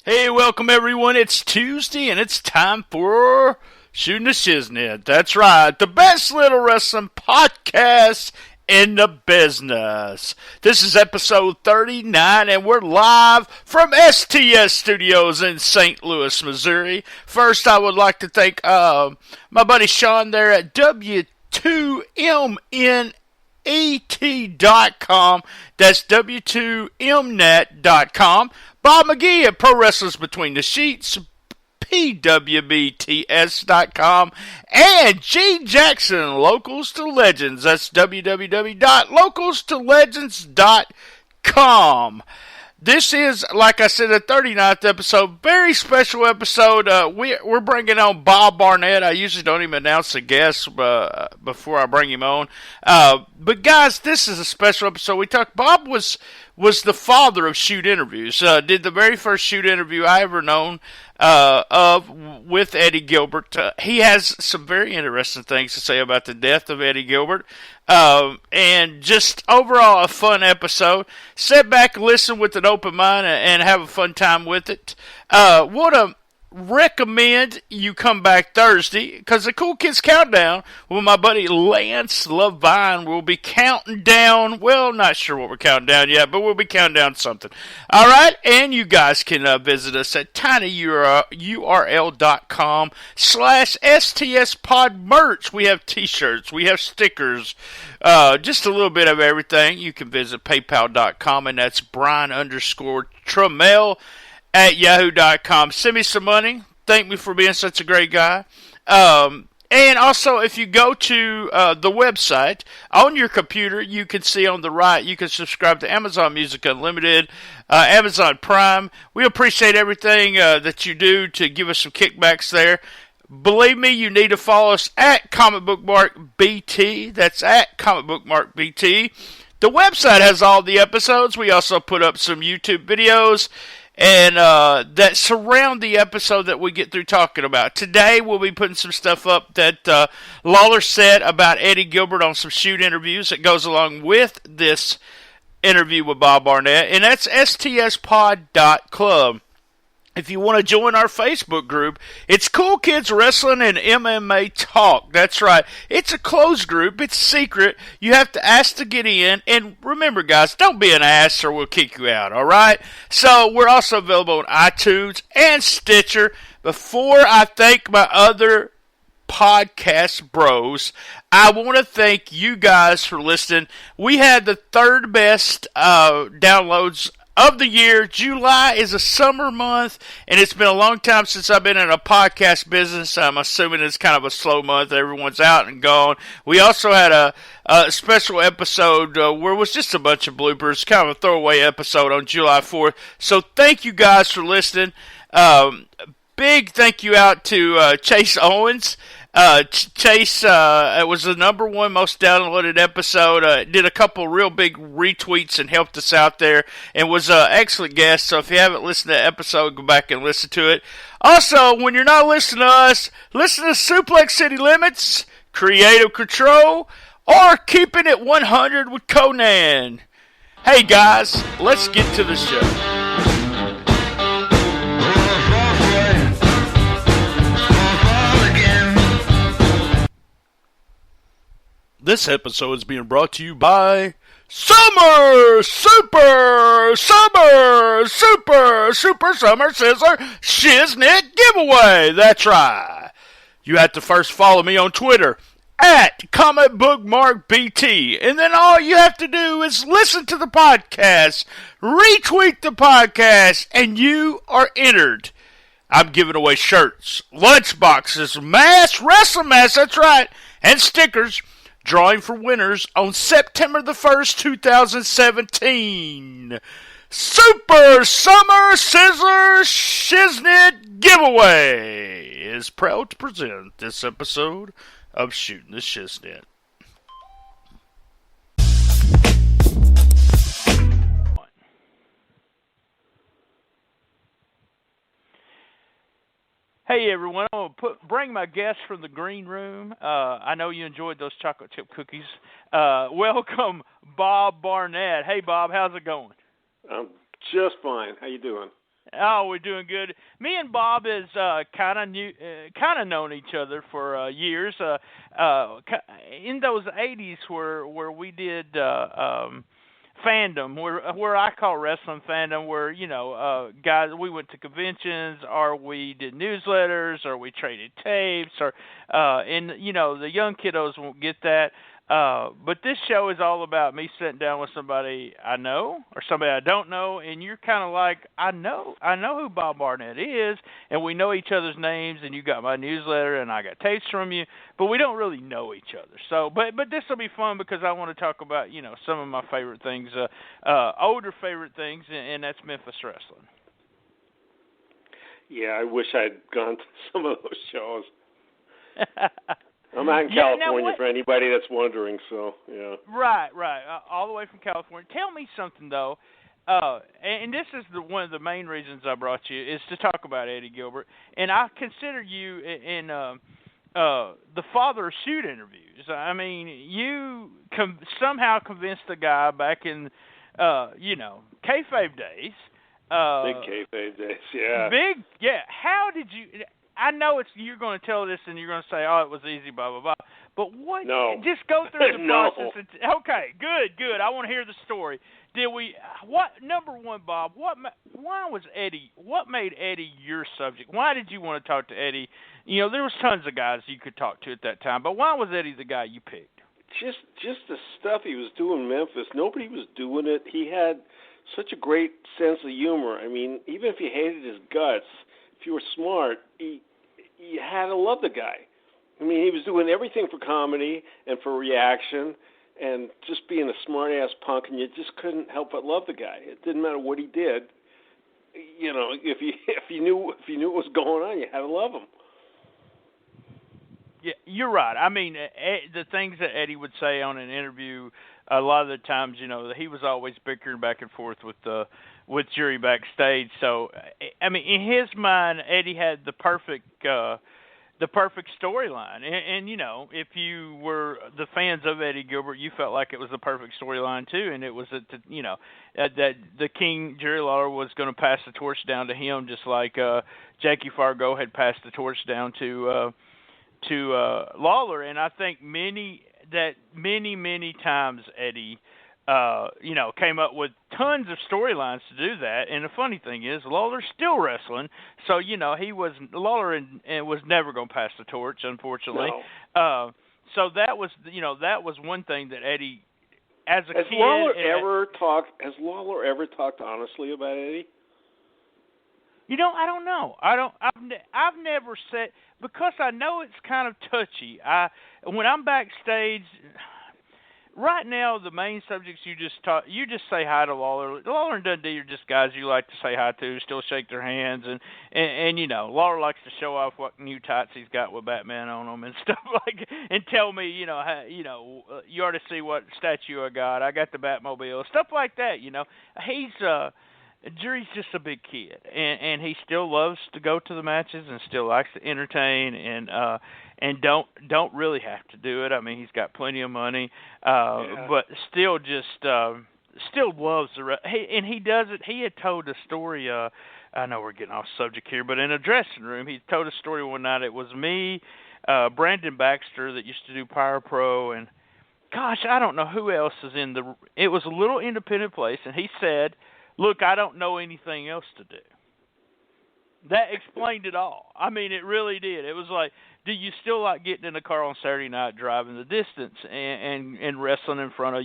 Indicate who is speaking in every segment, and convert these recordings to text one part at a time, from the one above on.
Speaker 1: Hey, welcome everyone. It's Tuesday and it's time for Shooting the Shiznit. That's right, the best little wrestling podcast in the business. This is episode 39 and we're live from STS Studios in St. Louis, Missouri. First, I would like to thank my buddy Sean there at W2MNET.com. That's W2Mnet.com. Bob McGee at Pro Wrestlers Between the Sheets, PWBTS.com, and G Jackson, Locals to Legends. That's www.localstolegends.com. This is, like I said, the 39th episode. Very special episode. We're bringing on Bob Barnett. I usually don't even announce a guest before I bring him on. But guys, this is a special episode. Bob was the father of shoot interviews. Did the very first shoot interview I ever known of with Eddie Gilbert. He has some very interesting things to say about the death of Eddie Gilbert. And just overall a fun episode. Sit back, listen with an open mind, and have a fun time with it. Want to recommend you come back Thursday, because the Cool Kids Countdown with my buddy Lance Levine will be counting down. Well, not sure what we're counting down yet, but we'll be counting down something. All right, and you guys can visit us at tinyurl.com/STSPodmerch. We have t-shirts, we have stickers, just a little bit of everything. You can visit paypal.com, and that's Brian_Trammell at yahoo.com. Send me some money. Thank me for being such a great guy. And also, if you go to the website, on your computer, you can see on the right, you can subscribe to Amazon Music Unlimited, Amazon Prime. We appreciate everything that you do to give us some kickbacks there. Believe me, you need to follow us at Comic Book Mark BT. That's at Comic Book Mark BT. The website has all the episodes. We also put up some YouTube videos and that surround the episode that we get through talking about. Today, we'll be putting some stuff up that Lawler said about Eddie Gilbert on some shoot interviews that goes along with this interview with Bob Barnett, and that's stspod.club. If you want to join our Facebook group, it's Cool Kids Wrestling and MMA Talk. That's right. It's a closed group. It's secret. You have to ask to get in. And remember, guys, don't be an ass or we'll kick you out, all right? So we're also available on iTunes and Stitcher. Before I thank my other podcast bros, I want to thank you guys for listening. We had the third best downloads of the year. July is a summer month, and it's been a long time since I've been in a podcast business. I'm assuming it's kind of a slow month. Everyone's out and gone. We also had a special episode where it was just a bunch of bloopers, kind of a throwaway episode on July 4th. So thank you guys for listening. Big thank you out to Chase Owens. Chase, it was the number one most downloaded episode. Did a couple real big retweets and helped us out there, and was an excellent guest. So if you haven't listened to the episode, go back and listen to it. Also, when you're not listening to us, listen to Suplex City Limits, Creative Control, or Keeping It 100 with Konnan. Hey guys, let's get to the show. This episode is being brought to you by Summer Scissor Shiznit Giveaway. That's right. You have to first follow me on Twitter at Comic Book Mark BT, and then all you have to do is listen to the podcast, retweet the podcast, and you are entered. I'm giving away shirts, lunch boxes, masks, wrestling masks, that's right, and stickers. Drawing for winners on September the 1st, 2017. Super Summer Scissor Shiznit Giveaway is proud to present this episode of Shooting the Shiznit. Hey everyone, I'm going to bring my guest from the green room. I know you enjoyed those chocolate chip cookies. Welcome, Bob Barnett. Hey Bob, how's it going?
Speaker 2: I'm just fine. How you doing?
Speaker 1: Oh, we're doing good. Me and Bob is kind of known each other for years. In those '80s, where we did fandom, where I call wrestling fandom, where guys, we went to conventions, or we did newsletters, or we traded tapes, or and the young kiddos won't get that. But this show is all about me sitting down with somebody I know or somebody I don't know, and you're kind of like, I know who Bob Barnett is, and we know each other's names, and you got my newsletter, and I got tapes from you, but we don't really know each other. So, but this will be fun because I want to talk about some of my favorite things, older favorite things, and that's Memphis wrestling.
Speaker 2: Yeah, I wish I'd gone to some of those shows. I'm out in California for anybody that's wondering, so, yeah.
Speaker 1: Right. All the way from California. Tell me something, though, and this is one of the main reasons I brought you, is to talk about Eddie Gilbert. And I consider you in the father of shoot interviews. I mean, you somehow convinced the guy back in, kayfabe days.
Speaker 2: Big kayfabe days, yeah.
Speaker 1: How did you... I know you're going to tell this and you're going to say, "Oh, it was easy, blah blah blah." But what?
Speaker 2: No.
Speaker 1: Just go through the
Speaker 2: No.
Speaker 1: process. Okay, good. I want to hear the story. Number one, Bob? Why was Eddie? What made Eddie your subject? Why did you want to talk to Eddie? There was tons of guys you could talk to at that time, but why was Eddie the guy you picked?
Speaker 2: Just the stuff he was doing in Memphis. Nobody was doing it. He had such a great sense of humor. I mean, even if you hated his guts, if you were smart, you had to love the guy. I mean, he was doing everything for comedy and for reaction and just being a smart-ass punk, and you just couldn't help but love the guy. It didn't matter what he did. If you knew what was going on, you had to love him.
Speaker 1: Yeah, you're right. I mean, the things that Eddie would say on an interview, a lot of the times, he was always bickering back and forth with jury backstage. So, I mean, in his mind, Eddie had the perfect storyline. And if you were the fans of Eddie Gilbert, you felt like it was the perfect storyline too. And it was that the King Jerry Lawler was going to pass the torch down to him, just like Jackie Fargo had passed the torch down to Lawler. And I think many times Eddie came up with tons of storylines to do that. And the funny thing is, Lawler's still wrestling, so Lawler was never going to pass the torch, unfortunately.
Speaker 2: No.
Speaker 1: So that was one thing that Eddie, as a kid,
Speaker 2: Has Lawler ever talked honestly about Eddie?
Speaker 1: I don't know. I've never said, because I know it's kind of touchy. When I'm backstage, right now the main subjects you just say hi to Lawler. Lawler and Dundee are just guys you like to say hi to, still shake their hands, and Lawler likes to show off what new tights he's got with Batman on them and stuff like, and tell me, you ought to see what statue I got. I got the Batmobile, stuff like that. He's Jerry's just a big kid, and he still loves to go to the matches and still likes to entertain, and don't really have to do it. I mean, he's got plenty of money, but still loves the. And he does it. He had told a story. I know we're getting off subject here, but in a dressing room, he told a story one night. It was me, Brandon Baxter, that used to do Power Pro, and gosh, I don't know who else is in the. It was a little independent place, and he said, "Look, I don't know anything else to do." That explained it all. I mean, it really did. It was like, do you still like getting in the car on Saturday night, driving the distance, and wrestling in front of,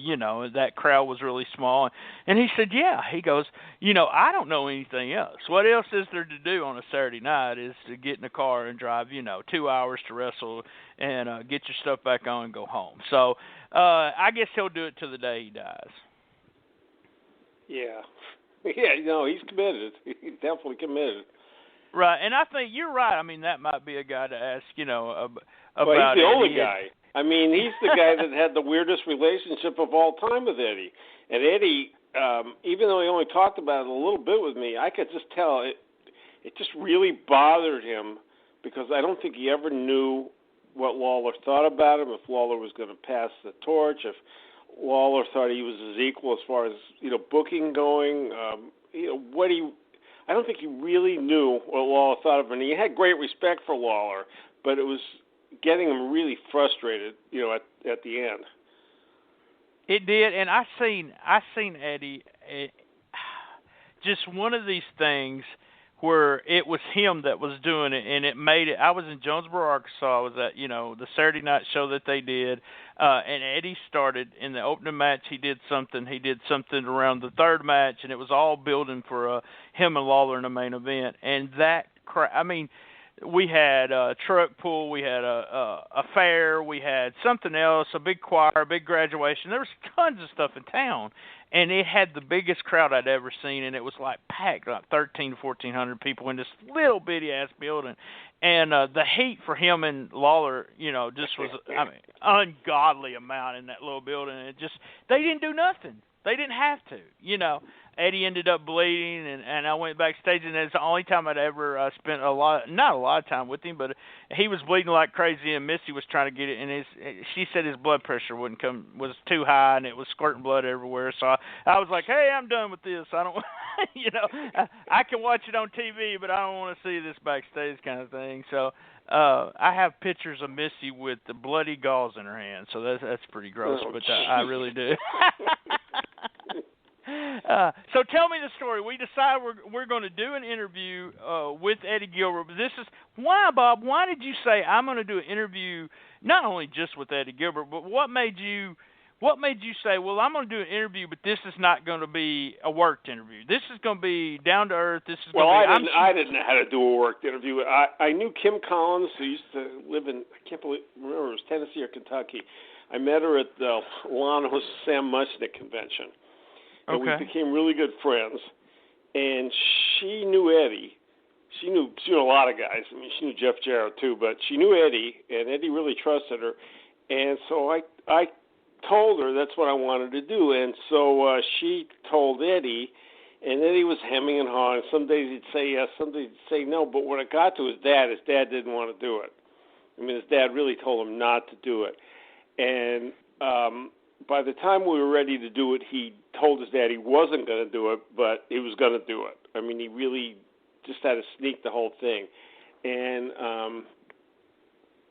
Speaker 1: that crowd was really small? And he said, yeah. He goes, I don't know anything else. What else is there to do on a Saturday night is to get in the car and drive, 2 hours to wrestle and get your stuff back on and go home. So I guess he'll do it to the day he dies.
Speaker 2: Yeah. Yeah, he's committed. He's definitely committed.
Speaker 1: Right, and I think you're right. I mean, that might be a guy to ask, about.
Speaker 2: Well, he's the only guy. I mean, he's the guy that had the weirdest relationship of all time with Eddie. And Eddie, even though he only talked about it a little bit with me, I could just tell it just really bothered him, because I don't think he ever knew what Lawler thought about him, if Lawler was going to pass the torch, if Lawler thought he was his equal as far as, booking going, I don't think he really knew what Lawler thought of him. And he had great respect for Lawler, but it was getting him really frustrated, at the end.
Speaker 1: It did, and I seen Eddie. Just one of these things where it was him that was doing it, and it made it. I was in Jonesboro, Arkansas. I was at the Saturday night show that they did, and Eddie started in the opening match. He did something around the third match, and it was all building for him and Lawler in the main event. And that we had a truck pull, we had a fair, we had something else, a big choir, a big graduation. There was tons of stuff in town, and it had the biggest crowd I'd ever seen, and it was like packed, like 1,300 to 1,400 people in this little bitty ass building. And the heat for him and Lawler, just was ungodly amount in that little building. And they didn't do nothing. They didn't have to, Eddie ended up bleeding, and I went backstage, and it's the only time I'd ever spent not a lot of time with him, but he was bleeding like crazy, and Missy was trying to get it, and she said his blood pressure was too high, and it was squirting blood everywhere. So I was like, hey, I'm done with this. I don't, I can watch it on TV, but I don't want to see this backstage kind of thing. So I have pictures of Missy with the bloody gauze in her hand, so that's pretty gross, but I really do. So tell me the story. We decided we're going to do an interview with Eddie Gilbert. But this is why, Bob. Why did you say I'm going to do an interview not only just with Eddie Gilbert, but what made you say, well, I'm going to do an interview, but this is not going to be a worked interview. This is going to be down to earth. This is going to be.
Speaker 2: I didn't know how to do a worked interview. I knew Kim Collins, who used to live in remember it was Tennessee or Kentucky. I met her at the Lano's Sam Mushnick convention. And we became really good friends. And she knew Eddie. She knew a lot of guys. I mean, she knew Jeff Jarrett too, but she knew Eddie, and Eddie really trusted her. And so I told her that's what I wanted to do. And so she told Eddie, and Eddie was hemming and hawing. Some days he'd say yes, some days he'd say no. But when it got to his dad didn't want to do it. I mean, his dad really told him not to do it. And by the time we were ready to do it, he told his dad he wasn't going to do it, but he was going to do it. I mean, he really just had to sneak the whole thing. And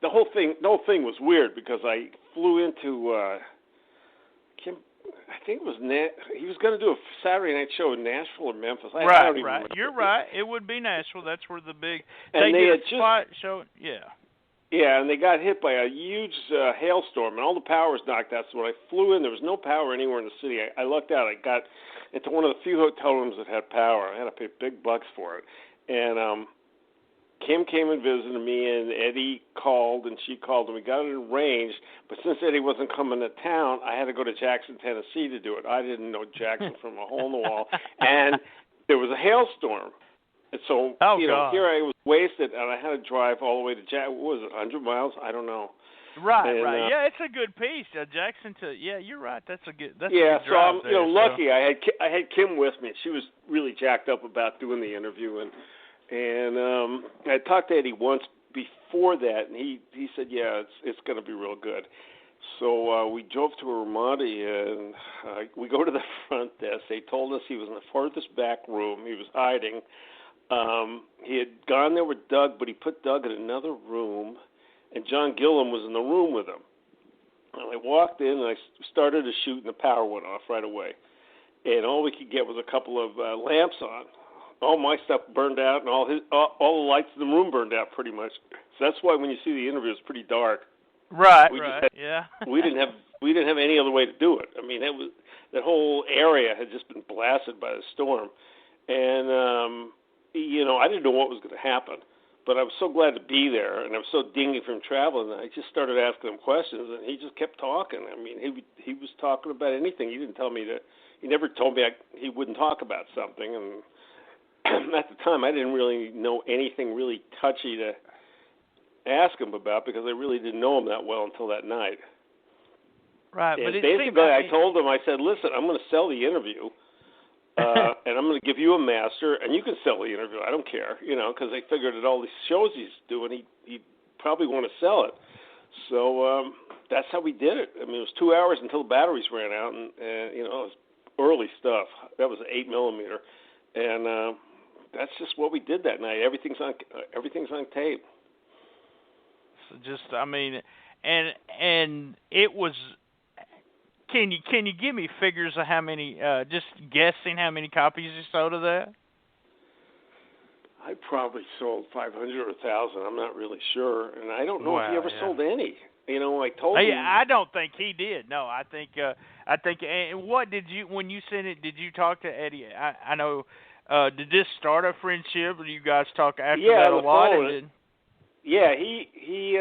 Speaker 2: the whole thing was weird because I flew into Kim. I think it was he was going to do a Saturday night show in Nashville or Memphis. I don't even remember.
Speaker 1: You're right. It would be Nashville. That's where the big.
Speaker 2: And they
Speaker 1: did
Speaker 2: had
Speaker 1: a spot show. Yeah.
Speaker 2: Yeah, and they got hit by a huge hailstorm, and all the power was knocked out. So when I flew in, there was no power anywhere in the city. I lucked out. I got into one of the few hotel rooms that had power. I had to pay big bucks for it. And Kim came and visited me, and Eddie called, and she called, and we got it arranged. But since Eddie wasn't coming to town, I had to go to Jackson, Tennessee to do it. I didn't know Jackson from a hole in the wall. And there was a hailstorm. And so, here I was wasted, and I had to drive all the way to Jackson. What was it, 100 miles? I don't know.
Speaker 1: Right. Yeah, it's a good piece. Jackson to, you're right. That's a good drive.
Speaker 2: So I'm lucky. I had Kim with me. She was really jacked up about doing the interview, and I talked to Eddie once before that, and he said, yeah, it's going to be real good. So we drove to Ramadi, and we go to the front desk. They told us he was in the farthest back room. He was hiding. He had gone there with Doug, but he put Doug in another room, and John Gillum was in the room with him. And I walked in, and I started to shoot, and the power went off right away. And all we could get was a couple of lamps on. All my stuff burned out, and all the lights in the room burned out pretty much. So that's why when you see the interview, it's pretty dark.
Speaker 1: Right.
Speaker 2: We didn't have any other way to do it. I mean, that whole area had just been blasted by the storm, and I didn't know what was going to happen. But I was so glad to be there, and I was so dingy from traveling that I just started asking him questions, and he just kept talking. I mean, he was talking about anything. He didn't tell me to. He never told me he wouldn't talk about something, and at the time I didn't really know anything really touchy to ask him about because I really didn't know him that well until that night.
Speaker 1: Right,
Speaker 2: and
Speaker 1: but
Speaker 2: basically I told him, I said, listen, I'm going to sell the interview. And I'm going to give you a master, and you can sell the interview. I don't care, because they figured that all these shows he's doing, he'd probably want to sell it. So that's how we did it. I mean, it was 2 hours until the batteries ran out, and it was early stuff. That was 8 millimeter, and that's just what we did that night. Everything's on tape.
Speaker 1: So just, I mean, and it was. Can you give me figures of how many? Just guessing how many copies you sold of that?
Speaker 2: I probably sold 500 or 1,000. I'm not really sure, and I don't know if he ever sold any. I told him.
Speaker 1: I don't think he did. No, I think. And what did you when you sent it? Did you talk to Eddie? I know. Did this start a friendship, or you guys talk after that a lot?
Speaker 2: Yeah, he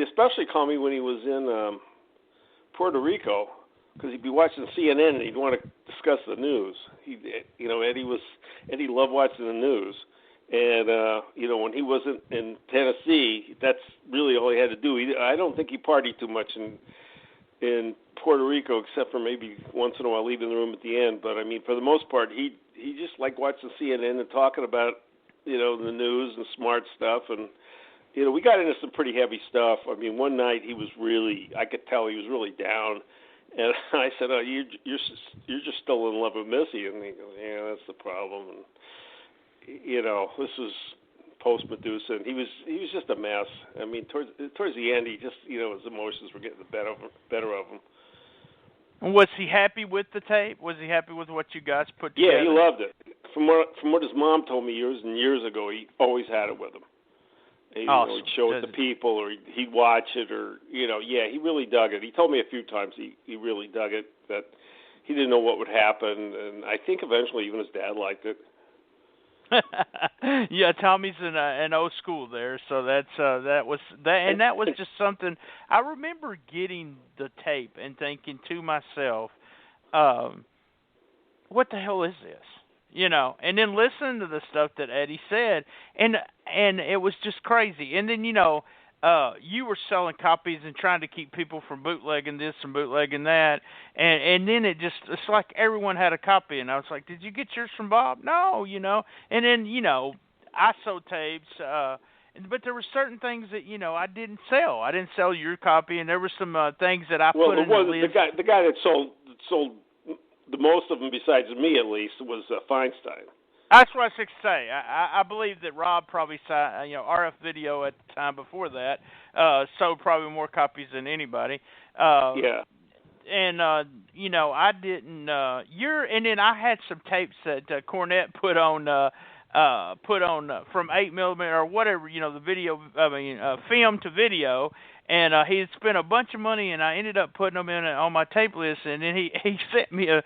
Speaker 2: especially called me when he was in Puerto Rico, because he'd be watching CNN and he'd want to discuss the news. Eddie loved watching the news. And, when he wasn't in Tennessee, that's really all he had to do. I don't think he partied too much in Puerto Rico, except for maybe once in a while leaving the room at the end. But, I mean, for the most part, he just liked watching CNN and talking about, the news and smart stuff. And, we got into some pretty heavy stuff. I mean, one night I could tell he was really down. And I said, "Oh, you're just still in love with Missy." And he goes, "Yeah, that's the problem." And, this was post Medusa, and he was just a mess. I mean, towards the end, he just, his emotions were getting the better of him.
Speaker 1: And was he happy with the tape? Was he happy with what you guys put together?
Speaker 2: Yeah, he loved it. From what his mom told me years and years ago, he always had it with him.
Speaker 1: Awesome.
Speaker 2: He'd show it to people, or he'd watch it, or he really dug it. He told me a few times he really dug it, that he didn't know what would happen, and I think eventually even his dad liked it.
Speaker 1: Yeah, Tommy's an old school there, so that was just something. I remember getting the tape and thinking to myself, what the hell is this? And then listening to the stuff that Eddie said, and it was just crazy. And then you were selling copies and trying to keep people from bootlegging this and bootlegging that, and then it's like everyone had a copy, and I was like, did you get yours from Bob? No, and then I sold tapes, but there were certain things that I didn't sell. I didn't sell your copy, and there were some things that I put in the list.
Speaker 2: The guy that sold the most of them, besides me at least, was Feinstein.
Speaker 1: That's what I was going to say. I believe that Rob probably saw, RF Video at the time before that, sold probably more copies than anybody.
Speaker 2: Yeah.
Speaker 1: And I didn't. And then I had some tapes that Cornett put on from 8mm or whatever, the video. Film to video. And he had spent a bunch of money, and I ended up putting them on my tape list. And then he sent me a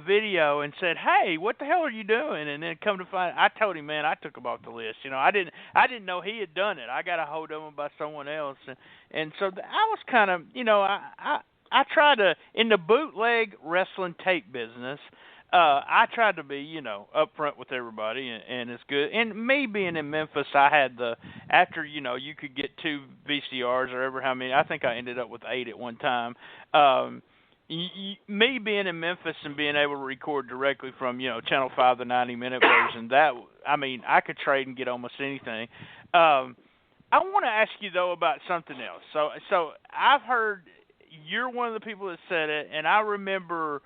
Speaker 1: video and said, "Hey, what the hell are you doing?" And then come to find, I told him, man, I took him off the list. I didn't know he had done it. I got a hold of him by someone else, and so I was kind of, I try to, in the bootleg wrestling tape business. I tried to be, upfront with everybody, and it's good. And me being in Memphis, I had after, you could get 2 VCRs or ever how many. I think I ended up with 8 at one time. Me being in Memphis and being able to record directly from, Channel 5, the 90-minute version, I could trade and get almost anything. I want to ask you, though, about something else. So I've heard you're one of the people that said it, and I remember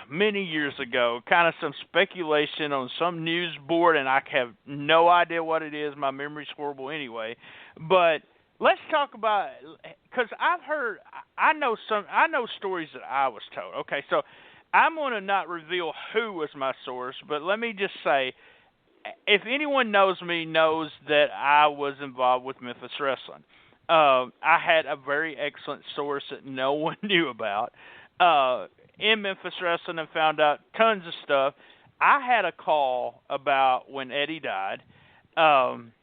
Speaker 1: many years ago, kind of some speculation on some news board, and I have no idea what it is. My memory's horrible anyway. But let's talk about, because I know stories that I was told. Okay, so I'm going to not reveal who was my source, but let me just say, if anyone knows me, knows that I was involved with Memphis wrestling. I had a very excellent source that no one knew about. In Memphis wrestling, and found out tons of stuff. I had a call about when Eddie died, and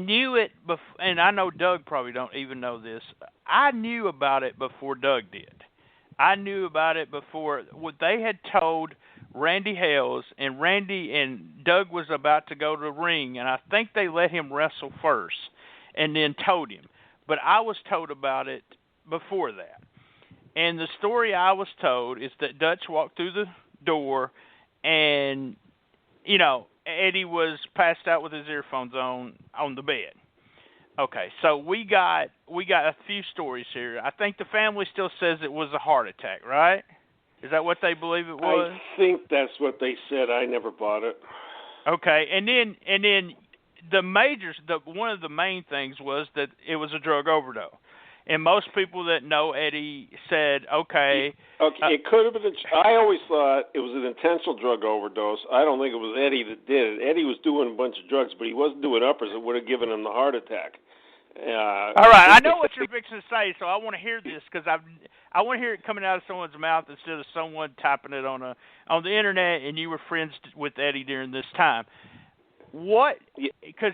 Speaker 1: knew it and I know Doug probably don't even know this. I knew about it before Doug did. I knew about it before what they had told Randy Hales, and Randy and Doug was about to go to the ring, and I think they let him wrestle first and then told him. But I was told about it before that. And the story I was told is that Dutch walked through the door, and Eddie was passed out with his earphones on the bed. Okay, so we got a few stories here. I think the family still says it was a heart attack, right? Is that what they believe it was?
Speaker 2: I think that's what they said. I never bought it.
Speaker 1: Okay, and then one of the main things was that it was a drug overdose. And most people that know Eddie said, okay.
Speaker 2: Okay, it could have been. I always thought it was an intentional drug overdose. I don't think it was Eddie that did it. Eddie was doing a bunch of drugs, but he wasn't doing uppers that would have given him the heart attack.
Speaker 1: All right, I know what you're fixing to say, so I want to hear this because I want to hear it coming out of someone's mouth instead of someone typing it on the internet. And you were friends with Eddie during this time. What? Because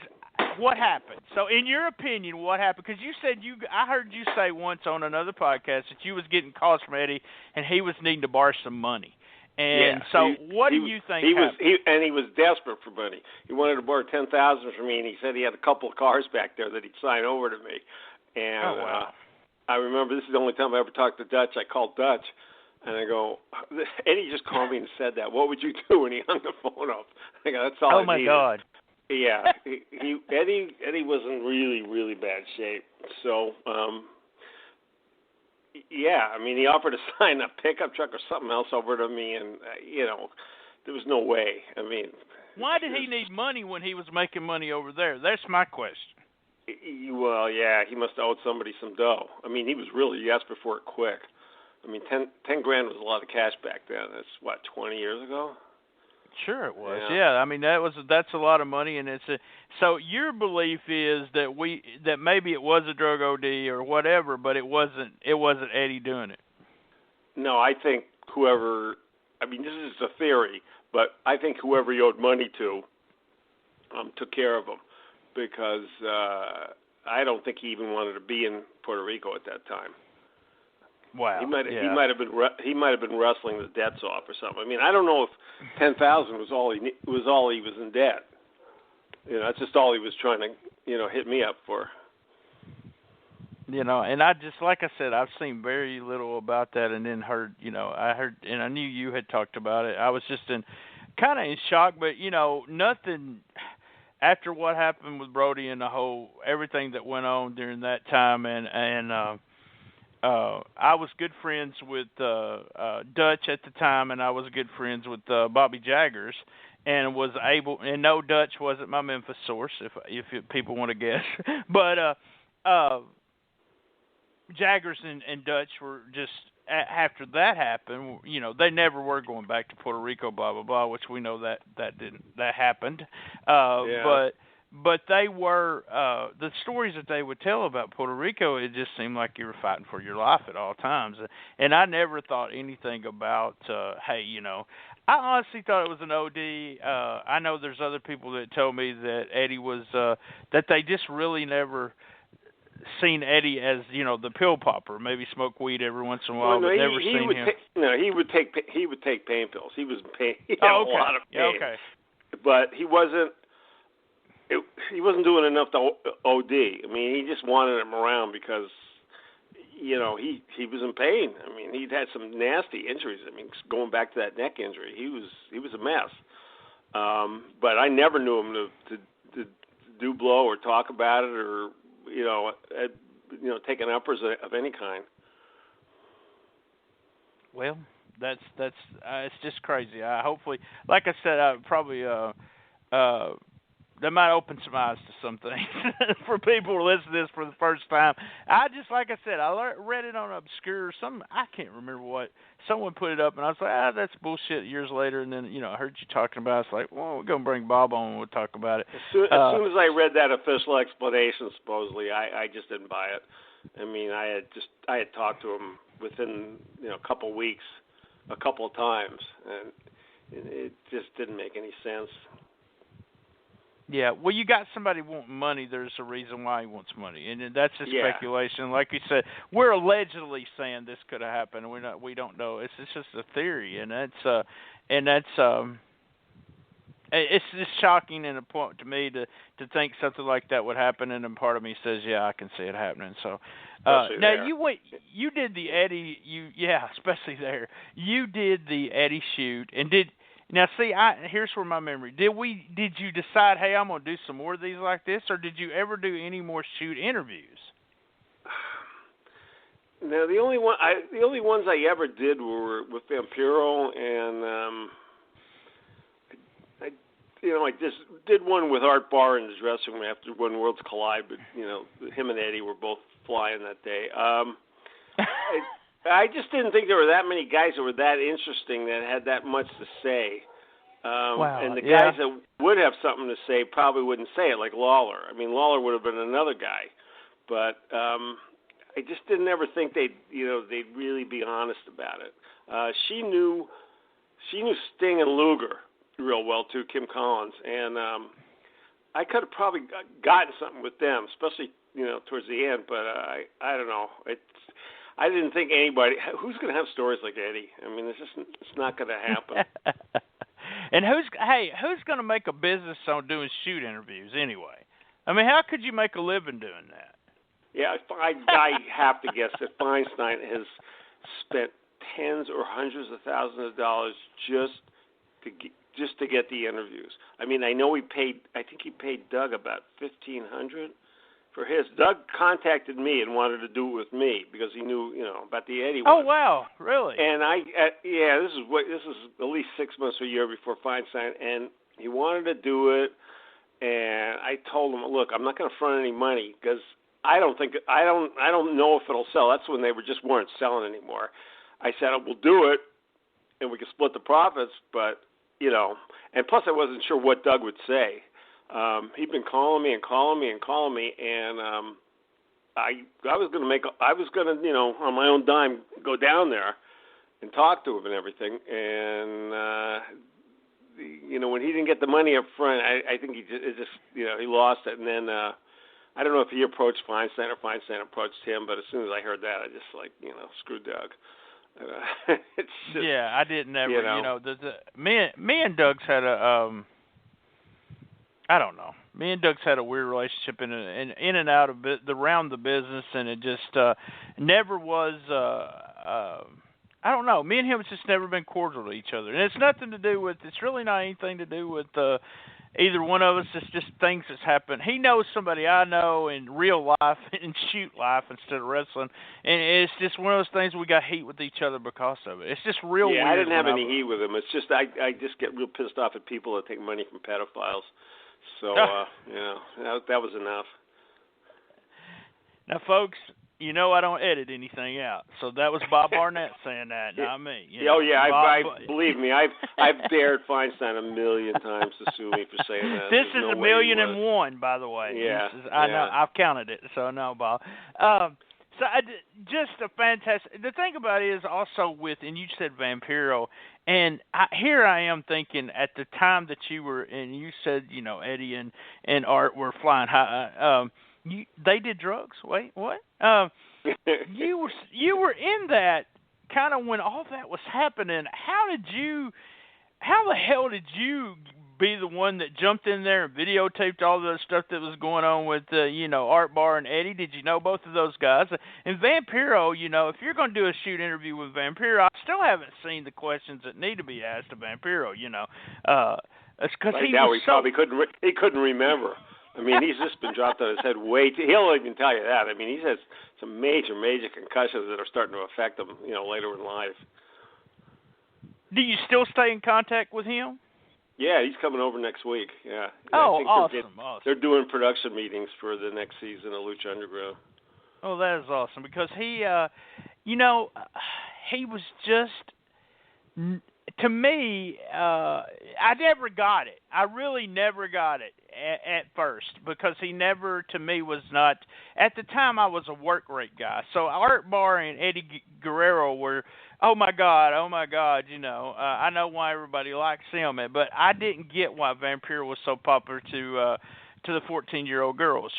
Speaker 1: what happened? So, in your opinion, what happened? Because you said I heard you say once on another podcast that you was getting calls from Eddie and he was needing to borrow some money. And what do you think happened?
Speaker 2: He was desperate for money. He wanted to borrow $10,000 from me, and he said he had a couple of cars back there that he'd sign over to me. And I remember this is the only time I ever talked to Dutch. I called Dutch, and I go, Eddie just called me and said that. What would you do? And he hung the phone up. I go, that's all I needed.
Speaker 1: Oh, my God.
Speaker 2: Yeah, Eddie was in really, really bad shape. So, yeah, I mean, he offered to sign a pickup truck or something else over to me, and there was no way. I mean,
Speaker 1: why did he need money when he was making money over there? That's my question.
Speaker 2: Well, yeah, he must have owed somebody some dough. I mean, he was really desperate for it quick. I mean, $10 grand was a lot of cash back then. That's 20 years ago.
Speaker 1: Sure it was. Yeah, I mean that's a lot of money, and so your belief is that maybe it was a drug OD or whatever, but it wasn't Eddie doing it.
Speaker 2: No, I think whoever. I mean, this is a theory, but I think whoever he owed money to took care of him because I don't think he even wanted to be in Puerto Rico at that time.
Speaker 1: Wow.
Speaker 2: He might have been wrestling the debts off or something. I mean, I don't know if $10,000 was all he was in debt. That's just all he was trying to hit me up for.
Speaker 1: And I just, like I said, I've seen very little about that, and then heard, I heard, and I knew you had talked about it. I was just kind of in shock, but nothing after what happened with Brody and everything that went on during that time, and I was good friends with Dutch at the time, and I was good friends with Bobby Jaggers, and was able. And no, Dutch wasn't my Memphis source, if people want to guess. But Jaggers and Dutch were just after that happened. They never were going back to Puerto Rico. Blah blah blah. Which we know that happened. But they were the stories that they would tell about Puerto Rico. It just seemed like you were fighting for your life at all times. And I never thought anything about, hey, I honestly thought it was an OD. I know there's other people that told me that Eddie was that they just really never seen Eddie as the pill popper. Maybe smoke weed every once in a while, but never seen him.
Speaker 2: He would take pain pills. He was in pain. He had a lot of pain.
Speaker 1: Okay.
Speaker 2: But he wasn't. He wasn't doing enough to OD. I mean, he just wanted him around because, he was in pain. I mean, he'd had some nasty injuries. I mean, going back to that neck injury, he was a mess. But I never knew him to do blow or talk about it or take an uppers of any kind.
Speaker 1: Well, that's it's just crazy. Hopefully, like I said, I probably that might open some eyes to some things for people who listen to this for the first time. Like I said, I read it on Obscure. I can't remember what. Someone put it up, and I was like, that's bullshit years later. And then, I heard you talking about it. It's like, well, we're going to bring Bob on and we'll talk about it.
Speaker 2: As soon as I read that official explanation, supposedly, I just didn't buy it. I mean, I had talked to him within, a couple of weeks, a couple of times, and it just didn't make any sense.
Speaker 1: Yeah, well, you got somebody wanting money. There's a reason why he wants money, and that's just speculation. Like you said, we're allegedly saying this could have happened. We don't know. It's just a theory, and it's just shocking and a point to me to think something like that would happen. And then part of me says, yeah, I can see it happening. So now you did the Eddie, especially there. You did the Eddie shoot, and did. Now, see, here's where my memory. Did you decide, hey, I'm going to do some more of these like this, or did you ever do any more shoot interviews?
Speaker 2: No, the only ones I ever did were with Vampiro, and I just did one with Art Barr in his dressing room after when Worlds Collide, but him and Eddie were both flying that day. I just didn't think there were that many guys that were that interesting that had that much to say.
Speaker 3: Wow.
Speaker 2: And the guys that would have something to say probably wouldn't say it, like Lawler. I mean, Lawler would have been another guy, but I just didn't ever think they'd really be honest about it. She knew Sting and Luger real well too, Kim Collins, and I could have probably gotten something with them, especially towards the end. But I don't know. I didn't think anybody who's going to have stories like Eddie. I mean, it's not going to happen.
Speaker 3: And who's going to make a business on doing shoot interviews anyway? I mean, how could you make a living doing that?
Speaker 2: Yeah, I have to guess that Feinstein has spent tens or hundreds of thousands of dollars just to get the interviews. I mean, I know I think he paid Doug about $1,500 for his. Doug contacted me and wanted to do it with me because he knew, about the Eddie one.
Speaker 3: Oh wow, really?
Speaker 2: And this is at least 6 months or a year before Feinstein, and he wanted to do it. And I told him, look, I'm not going to front any money because I don't know if it'll sell. That's when they weren't selling anymore. I said, we'll do it, and we can split the profits, but and plus I wasn't sure what Doug would say. He'd been calling me, and I was gonna on my own dime go down there and talk to him and everything. And when he didn't get the money up front, I think he lost it. And then I don't know if he approached Feinstein or Feinstein approached him, but as soon as I heard that, I just screw Doug. It's just,
Speaker 3: I didn't ever. Me and Doug's had a I don't know. Me and Doug's had a weird relationship in and out of around the business, and it just never was. I don't know. Me and him has just never been cordial to each other, and it's nothing to do with. It's really not anything to do with either one of us. It's just things that's happened. He knows somebody I know in real life and shoot life instead of wrestling, and it's just one of those things we got heat with each other because of it. It's just real weird.
Speaker 2: Yeah, I didn't have any heat with him. It's just I just get real pissed off at people that take money from pedophiles. So that was enough.
Speaker 3: Now, folks, I don't edit anything out. So that was Bob Barnett saying that, not me.
Speaker 2: Believe me, I've dared Feinstein 1,000,000 times to sue me for saying that.
Speaker 3: This is 1,000,001, by the way.
Speaker 2: Yeah,
Speaker 3: I know. I've counted it. So no, Bob. Just a fantastic. The thing about it is also and you said Vampiro, and here I am thinking at the time that you were, and you said Eddie and Art were flying high. They did drugs. Wait, what? You were in that kind of when all that was happening. How the hell did you be the one that jumped in there and videotaped all the stuff that was going on with Art Barr and Eddie? Did you know both of those guys? And Vampiro, if you're going to do a shoot interview with Vampiro, I still haven't seen the questions that need to be asked of Vampiro. It's because
Speaker 2: probably couldn't remember. I mean, he's just been dropped on his head he'll even tell you that. I mean, he's had some major concussions that are starting to affect him, later in life.
Speaker 3: Do you still stay in contact with him?
Speaker 2: Yeah, he's coming over next week. Yeah.
Speaker 3: Oh, awesome.
Speaker 2: They're doing production meetings for the next season of Lucha Underground.
Speaker 3: Oh, that is awesome because he was just, to me, I never got it. I really never got it at first because he never, to me, was not. At the time, I was a work rate guy. So Art Barr and Eddie Guerrero were, oh my God. I know why everybody likes him, but I didn't get why Vampiro was so popular to the 14-year-old girls.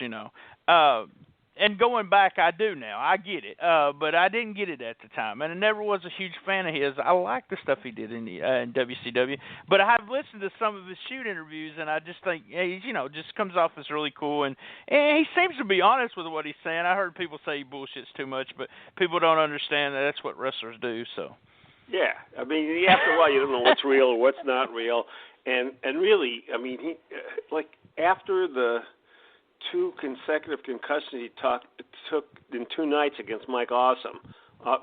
Speaker 3: And going back, I do now. I get it, but I didn't get it at the time, and I never was a huge fan of his. I like the stuff he did in WCW, but I have listened to some of his shoot interviews, and I just think he's, just comes off as really cool, and he seems to be honest with what he's saying. I heard people say he bullshits too much, but people don't understand that that's what wrestlers do. So.
Speaker 2: Yeah, I mean, after a while, you don't know what's real or what's not real, and really, I mean, he after the 2 consecutive concussions he took in 2 nights against Mike Awesome,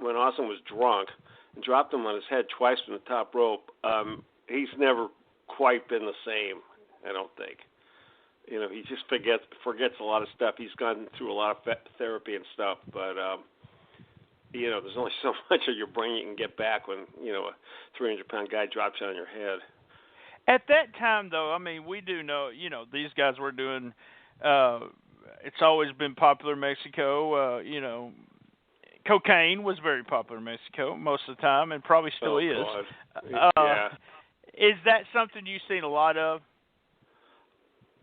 Speaker 2: when Awesome was drunk, and dropped him on his head twice from the top rope. He's never quite been the same. I don't think. He just forgets a lot of stuff. He's gone through a lot of therapy and stuff, but there's only so much of your brain you can get back when a 300-pound guy drops on your head.
Speaker 3: At that time, though, I mean, we do know, these guys were doing. It's always been popular in Mexico. Cocaine was very popular in Mexico most of the time, and probably still is.
Speaker 2: God. Yeah.
Speaker 3: Is that something you've seen a lot of?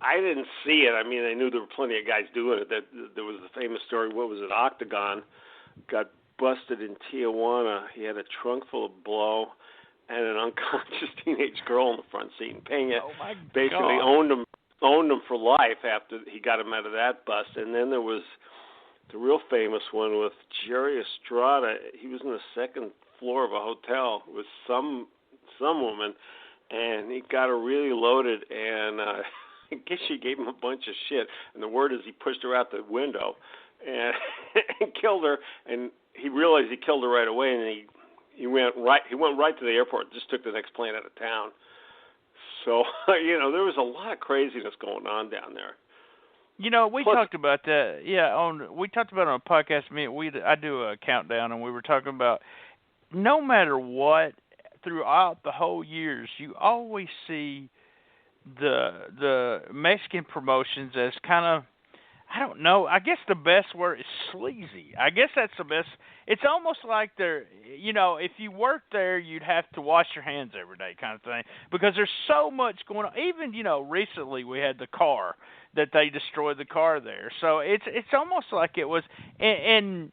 Speaker 2: I didn't see it. I mean, I knew there were plenty of guys doing it. That there was the famous story. What was it? Octagon got busted in Tijuana. He had a trunk full of blow and an unconscious teenage girl in the front seat. And Pena basically owned him for life after he got him out of that bust. And then there was the real famous one with Jerry Estrada. He was in the second floor of a hotel with some woman, and he got her really loaded, and I guess she gave him a bunch of shit. And the word is he pushed her out the window and killed her. And he realized he killed her right away, and he went right to the airport. Just took the next plane out of town. So there was a lot of craziness going on down there.
Speaker 3: We talked about that. Yeah, we talked about it on a podcast. I do a countdown, and we were talking about no matter what, throughout the whole years, you always see the Mexican promotions as kind of, I don't know, I guess the best word is sleazy. I guess that's the best. It's almost like they're, if you work there, you'd have to wash your hands every day kind of thing, because there's so much going on. Even, recently we had the car that they destroyed the car there. So it's almost like it was, and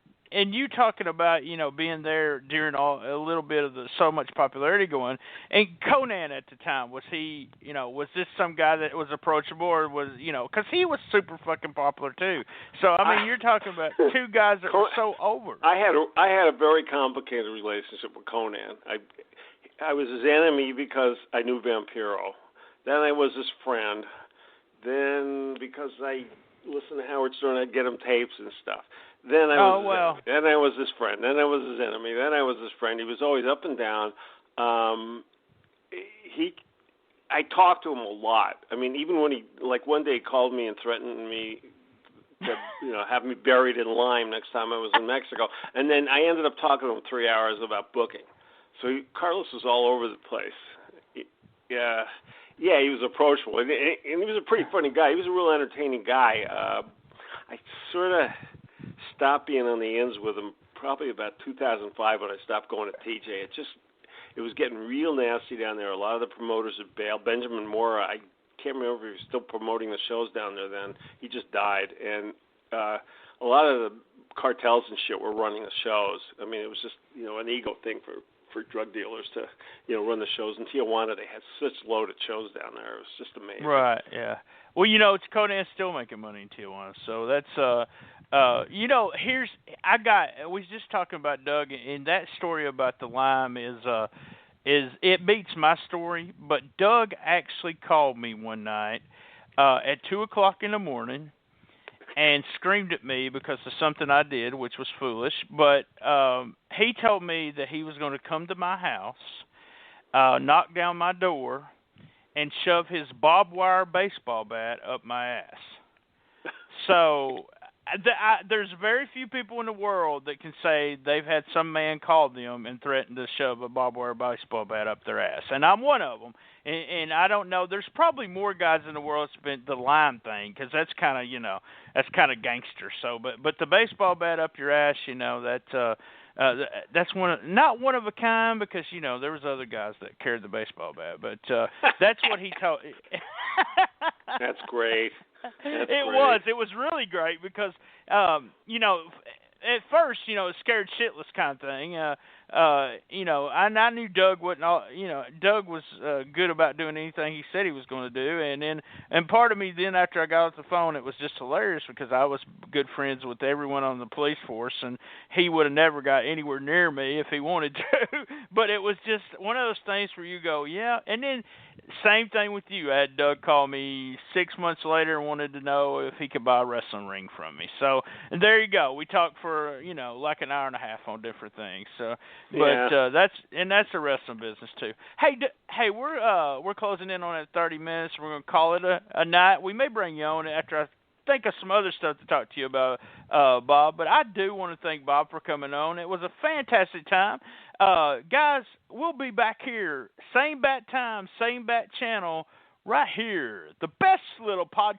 Speaker 3: you talking about, being there during a little bit of so much popularity going, and Konnan at the time, was he, was this some guy that was approachable, or was, because he was super fucking popular too. So, I mean, you're talking about two guys that were so over.
Speaker 2: I had a very complicated relationship with Konnan. I was his enemy because I knew Vampiro. Then I was his friend. Then because I listened to Howard Stern, I'd get him tapes and stuff. Then I was his friend. Then I was his enemy. Then I was his friend. He was always up and down. I talked to him a lot. I mean, even when one day he called me and threatened me to, have me buried in lime next time I was in Mexico. And then I ended up talking to him 3 hours about booking. So Carlos was all over the place. Yeah, he was approachable, and he was a pretty funny guy. He was a real entertaining guy. I sort of stopped being on the ends with him probably about 2005 when I stopped going to TJ. It was getting real nasty down there. A lot of the promoters had bailed. Benjamin Mora, I can't remember if he was still promoting the shows down there then. He just died, and a lot of the cartels and shit were running the shows. I mean, it was just an ego thing for drug dealers to run the shows. In Tijuana, they had such loaded shows down there. It was just amazing.
Speaker 3: Right, yeah. Well, it's Konnan's still making money in Tijuana, so that's we was just talking about Doug, and that story about the lime is it beats my story. But Doug actually called me one night at 2:00 in the morning and screamed at me because of something I did, which was foolish. But he told me that he was going to come to my house, knock down my door, and shove his barbed wire baseball bat up my ass. So there's very few people in the world that can say they've had some man call them and threaten to shove a barbed wire baseball bat up their ass. And I'm one of them. And I don't know. There's probably more guys in the world that's been the lime thing, because that's kind of gangster. So, but the baseball bat up your ass, that's not one of a kind, because there was other guys that carried the baseball bat. But that's what he told.
Speaker 2: That's great.
Speaker 3: It was really great because at first, it was scared shitless kind of thing. I knew Doug wasn't Doug was good about doing anything he said he was going to do. And part of me then, after I got off the phone, it was just hilarious because I was good friends with everyone on the police force, and he would have never got anywhere near me if he wanted to. But it was just one of those things where you go, yeah. And then same thing with you. I had Doug call me 6 months later and wanted to know if he could buy a wrestling ring from me. So and there you go. We talked for like an hour and a half on different things. So, but that's the wrestling business too. Hey, we're closing in on it 30 minutes. We're gonna call it a night. We may bring you on after I think of some other stuff to talk to you about, Bob. But I do want to thank Bob for coming on. It was a fantastic time. Guys, we'll be back here, same bat time, same bat channel, right here. The best little podcast